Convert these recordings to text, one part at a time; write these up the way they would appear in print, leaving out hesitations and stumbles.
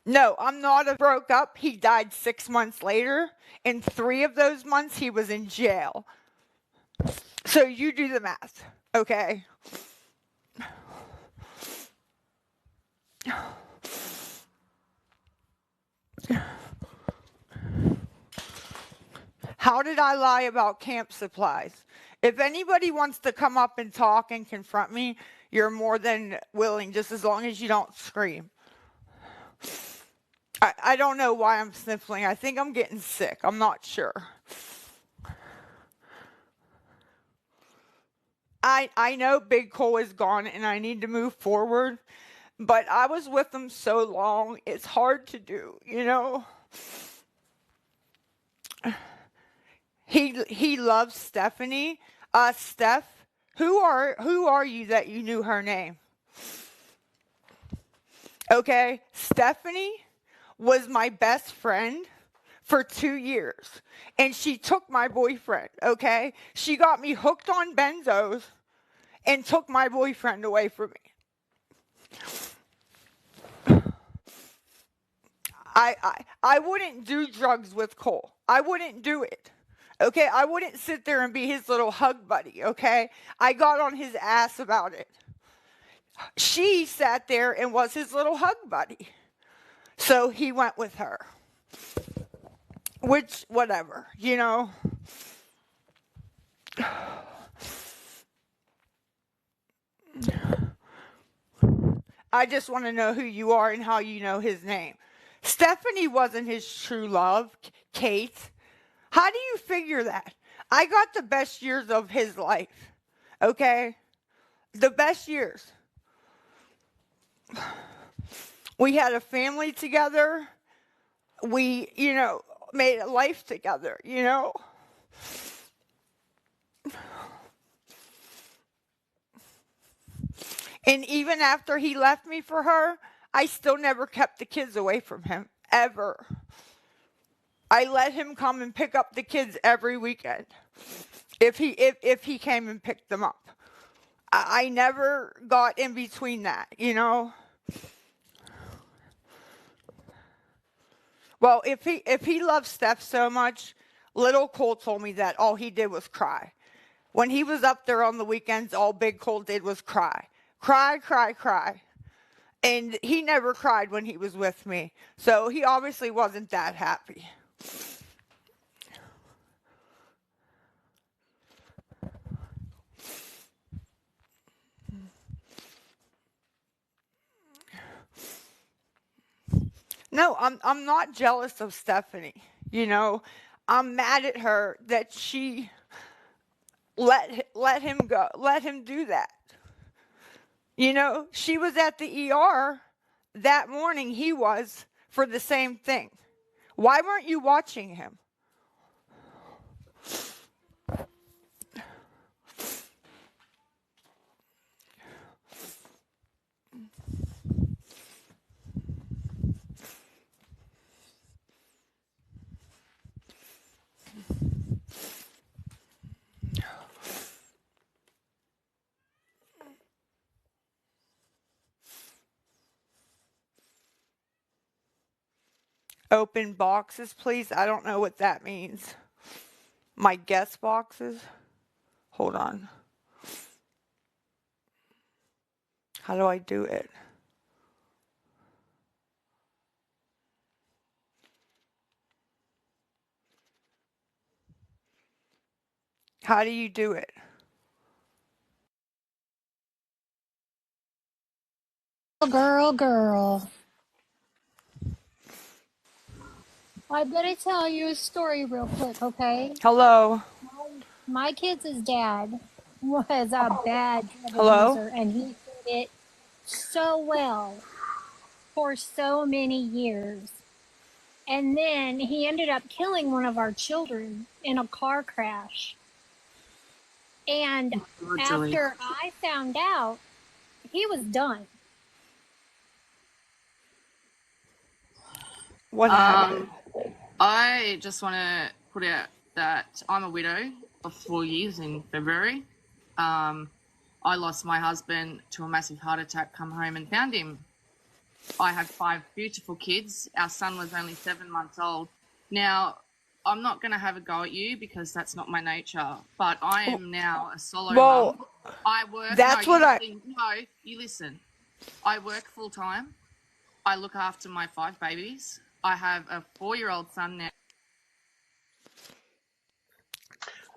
No, I'm not a broke up. He died 6 months later. In 3 of those months, he was in jail. So you do the math, okay? How did I lie about camp supplies? If anybody wants to come up and talk and confront me, you're more than willing, just as long as you don't scream. I don't know why I'm sniffling. I think I'm getting sick. I'm not sure. I know Big Cole is gone and I need to move forward, but I was with him so long, it's hard to do, you know? He loves Stephanie. Steph, who are you that you knew her name? Okay, Stephanie was my best friend for 2 years, and she took my boyfriend. Okay, she got me hooked on benzos and took my boyfriend away from me. I wouldn't do drugs with Cole. I wouldn't do it. Okay, I wouldn't sit there and be his little hug buddy. Okay, I got on his ass about it. She sat there and was his little hug buddy. So he went with her. Which, whatever, you know. I just want to know who you are and how you know his name. Stephanie wasn't his true love, Kate. How do you figure that? I got the best years of his life, okay? The best years. We had a family together. We, made a life together, you know? And even after he left me for her, I still never kept the kids away from him, ever. I let him come and pick up the kids every weekend if he came and picked them up. I never got in between that, you know? Well, if he loved Steph so much, little Cole told me that all he did was cry. When he was up there on the weekends, all Big Cole did was cry. Cry, cry, cry. And he never cried when he was with me. So he obviously wasn't that happy. No, I'm not jealous of Stephanie. You know, I'm mad at her that she let him go, let him do that. You know, she was at the ER that morning. He was for the same thing. Why weren't you watching him? Open boxes, please. I don't know what that means. My guest boxes. Hold on. How do I do it? How do you do it? Girl, girl. I better tell you a story real quick, okay? Hello? My kid's dad was a bad drug Hello? abuser, and he did it so well for so many years. And then he ended up killing one of our children in a car crash. And Brutally. after I found out, he was done. What happened? I just want to put out that I'm a widow of 4 years in February. I lost my husband to a massive heart attack, come home and found him I have 5 beautiful kids. Our son was only 7 months old. Now, I'm not going to have a go at you because that's not my nature, but I am now a solo Well, mum. I work. that's what You listen. I work full time. I look after my 5 babies. I have a 4-year-old son now.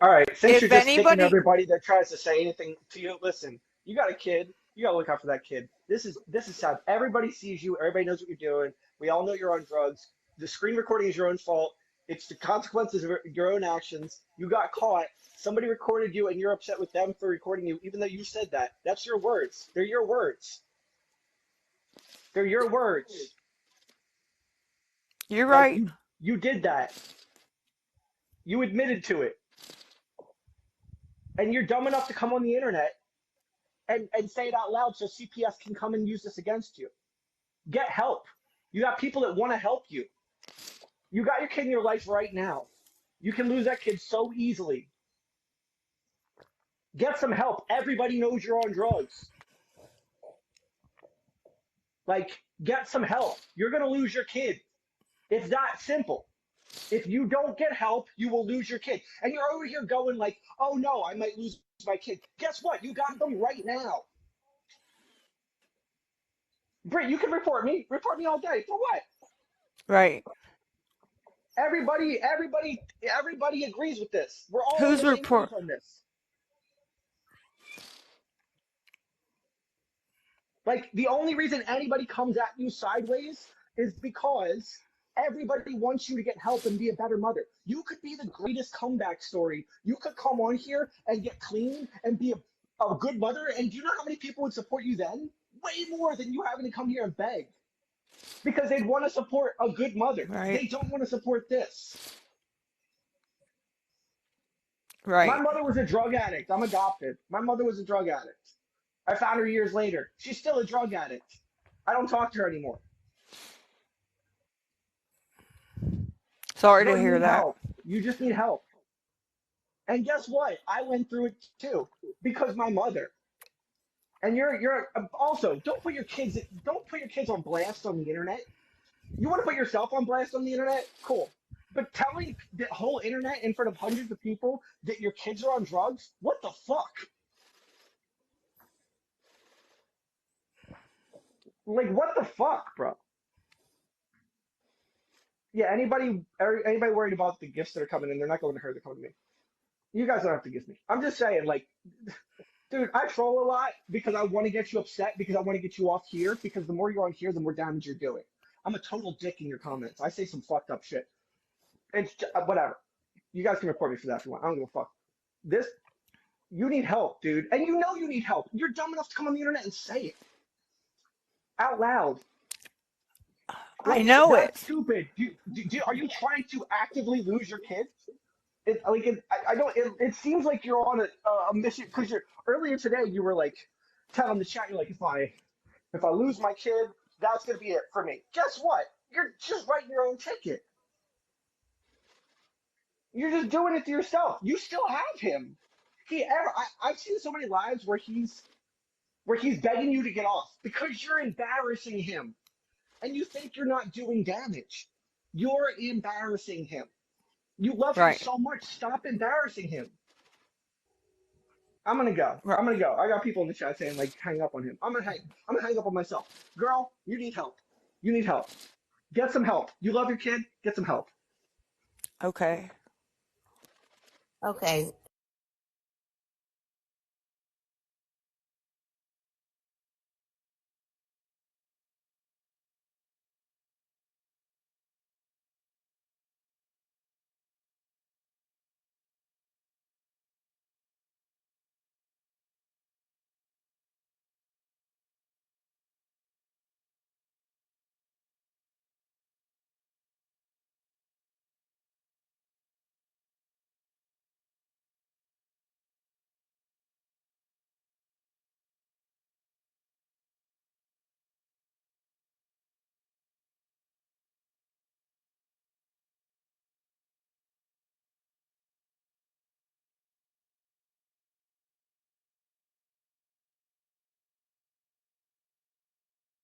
All right, since you're if just sticking to anybody, everybody that tries to say anything to you, listen. You got a kid. You got to look out for that kid. This is sad. Everybody sees you. Everybody knows what you're doing. We all know you're on drugs. The screen recording is your own fault. It's the consequences of your own actions. You got caught. Somebody recorded you, and you're upset with them for recording you, even though you said that. That's your words. They're your words. They're your words. you're Like right. you did that. You admitted to it, and you're dumb enough to come on the internet and say it out loud so CPS can come and use this against you. Get help. You got people that want to help you. You got your kid in your life right now. You can lose that kid so easily. Get some help. Everybody knows you're on drugs. Like, get some help. You're going to lose your kid. It's that simple. If you don't get help, you will lose your kid. And you're over here going like, oh no, I might lose my kid. Guess what? You got them right now. Britt, you can report me. Report me all day. For what? Right. Everybody agrees with this. We're all on Who's the same page report? on this. Like the only reason anybody comes at you sideways is because everybody wants you to get help and be a better mother. You could be the greatest comeback story. You could come on here and get clean and be a good mother. And do you know how many people would support you then? Way more than you having to come here and beg. Because they'd want to support a good mother. Right. They don't want to support this. My Right. mother was a drug addict. I'm adopted. My mother was a drug addict. I found her years later. She's still a drug addict. I don't talk to her anymore. Sorry No, to you hear need that. help. You just need help. And guess what? I went through it too because my mother. And you're also don't put your kids on blast on the internet. You want to put yourself on blast on the internet? Cool. But telling the whole internet in front of hundreds of people that your kids are on drugs? What the fuck? Like what the fuck, bro? Yeah, anybody worried about the gifts that are coming in, they're not going to her, they're coming to me. You guys don't have to gift me. I'm just saying, like, dude, I troll a lot because I want to get you upset because I want to get you off here because the more you're on here, the more damage you're doing. I'm a total dick in your comments. I say some fucked up shit. It's whatever. You guys can report me for that if you want. I don't give a fuck. This, you need help, dude, and you know you need help. You're dumb enough to come on the internet and say it out loud. I Like know that's it. stupid. Are you trying to actively lose your kid? I don't. It seems like you're on a mission because you're earlier today. You were like telling the chat. You're like, if I lose my kid, that's gonna be it for me. Guess what? You're just writing your own ticket. You're just doing it to yourself. You still have him. I've seen so many lives where he's begging you to get off because you're embarrassing him, and you think you're not doing damage. You're embarrassing him. You love him Right. so much. Stop embarrassing him. I'm gonna go. Right. I'm gonna go. I got people in the chat saying like hang up on him. I'm gonna hang up on myself. Girl, you need help. You need help. Get some help. You love your kid. Get some help. Okay. Okay,